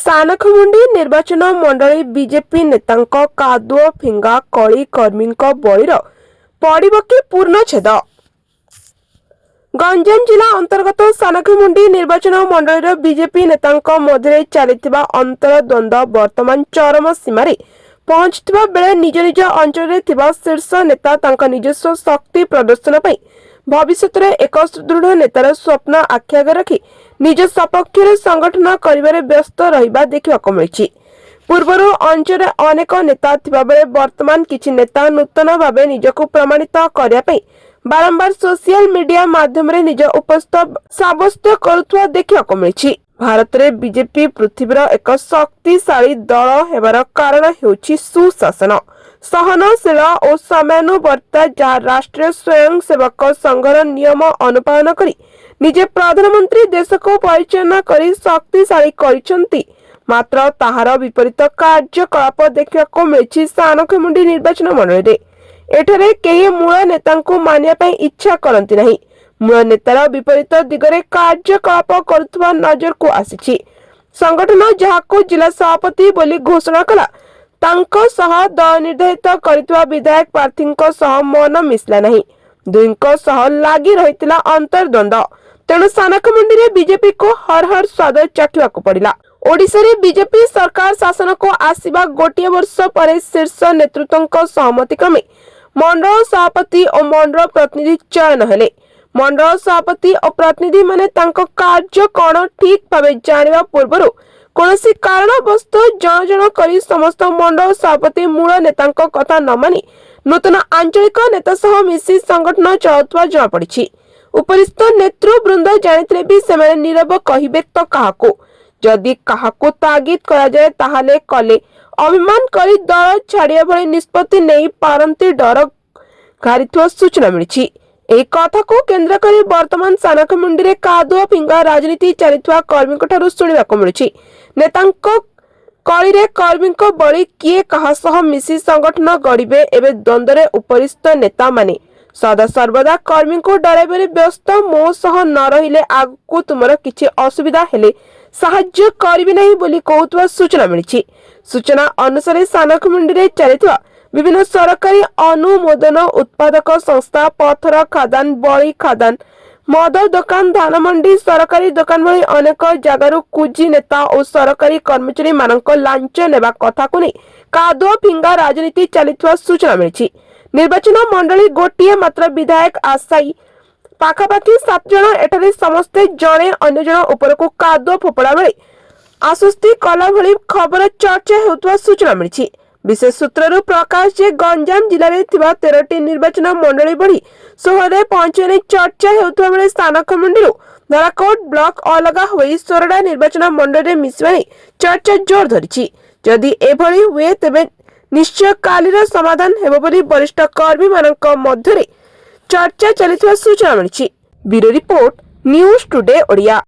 सानखमुंडी निर्वाचन मंडली बीजेपी नेतांक कादुओ फिंगा कली कर्मींक बळीर पड़िबो कि पूर्णछेद। गंजाम जिला अंतर्गत सानखमुंडी निर्वाचन मंडलीर बीजेपी नेतांक मध्य चलिथिबा अंतरद्वंद वर्तमान चरम सीमारे पहुंचथिबा बेले निज निज अंचल थिबा शीर्ष नेता तांका निजस्व शक्ति प्रदर्शन पई भविष्य में एक सुदृढ़ नेतार स्वप्न आखि आगे रखी निज सपक्ष संगठन करिबारे व्यस्त रहिबा देखिबाकु मिलिछि। पूर्वर अंचल अनेक नेता थिबा बेले वर्तमान किछि नेता नूतन भावे निजको प्रमाणित करिया पई बारंबार सोशल मीडिया माध्यम रे निज उपस्थित साब्यस्त करुथुवा देखिबाकु मिलिछि। भारत रे बीजेपी पृथ्वीर एक शक्तिशाली दल हेबार कारण हेउछि सुशासन, सहनशील और समयानुवर्तिता जहाँ राष्ट्रीय स्वयंसेवक संघर नियम अनुपालन करी निजे प्रधानमंत्री देश को परिचालना करी शक्तिशाली करिसंती। मात्र ताहार विपरीत कार्यकलाप देखिबाकु मिलिछि सानखमुंडी निर्वाचन मंडली। एठारे केही मूल नेतांकु मानिया पई इच्छा करंती नाही। मूल नेतार विपरीत दिगरे कार्यकलाप करुथुवा नजर को आसीछि। संगठन जहाको जिला सभापति बोली घोषणा कला तांको सह दल निर्धारित करितवा विधायक प्रार्थींको सह मन मिसला नहीं। दुईंको सह लागी रहितला अंतर्द्वंद। तेणु सानखमुंडी रे बीजेपी को हर हर स्वाद चाखिबाकु पड़िला। ओडिशा रे बीजेपी सरकार शासन को आसीबा गोटिए वर्ष पर शीर्ष नेतृत्वଙ୍କ सहमति क्रमे मंडल सभापति और मंडल प्रतिनिधि चयन हेले। मंडल सभापति और प्रतिनिधि माने तांको कार्य कोन ठीक भावे जानिबा पूर्वरु कोनोसी कारणवस्तु जन जन करी समस्त मंडल सभापति मूल नेतांको कथा न मानी नूतन आंचलिक नेता सह मिसी संगठन चलाउतवा जଣା पड़िछि। उपरिस्थ नेतृवृंद जानिथिले भी सेमाने नीरव कहिबे तो काहाको जदि काहाको तागिद करा जाय ताहाले कले अभिमान करी दल छाड़िया भली निष्पत्ति नहीं पारंती डर घारिथुवा सूचना मिलिछि। एही कथा को केंद्र करी वर्तमान सानखमुंडी रे कादुओ फिंगा राजनीति चलिथुवा कर्मीक ठारु सुनिबाकु मिलिछि। नेतांको कली रे कर्मीक बळी किए काहा सह मिसी संगठन गढ़िबे एबे द्वंद्वरे उपरिस्थ नेता माने सदा सर्वदा कर्मी को डराइबारे व्यस्त मो सह न रहिले आगु तुमर किछि असुविधा हेले साहाय्य करिबे नहीं बोली कहउतवा सूचना मिलिछि। सूचना अनुसार सानखमुंडी रे चलिथुवा विभिन्न सरकारी अनुमोदन उत्पादक संस्था पथर खादान बड़ी खादान मद दुकान धान मंडी सरकारी दुकान भली अनेक जगार कुजी नेता और सरकारी कर्मचारी मानक लांच नेबा कथा को नहीं कादुओ फिंगा राजनीति चलिथुवा सूचना मिलिछि। निर्वाचन मंडली गोटिए मात्र विधायक आशायी पाखापाखि 7 जन एठारे समस्ते जणे अन्य जन ऊपर को कादुओ फोपड़ा बेले आश्वस्ति कला भली खबर चर्चा हेउतवा सूचना मिलिछि। विशेष सूत्ररु प्रकाश जे गंजाम जिले में 13टी निर्वाचन मंडली बढ़ी 16 रे पहुंचने चर्चा हेउतवा बेले सानखमुंडीरु धराकोट ब्लॉक अलगा होई सोरडा निर्वाचन मंडली मिसवानी चर्चा जोर धरिछि। जदि एभली हुए तेबे निश्चय कालीर समाधान हेबो बोली वरिष्ठ कर्मी मानक मध्यरे चर्चा चलिथुवा सूचना मिलिछि। Bureau report news today Odia.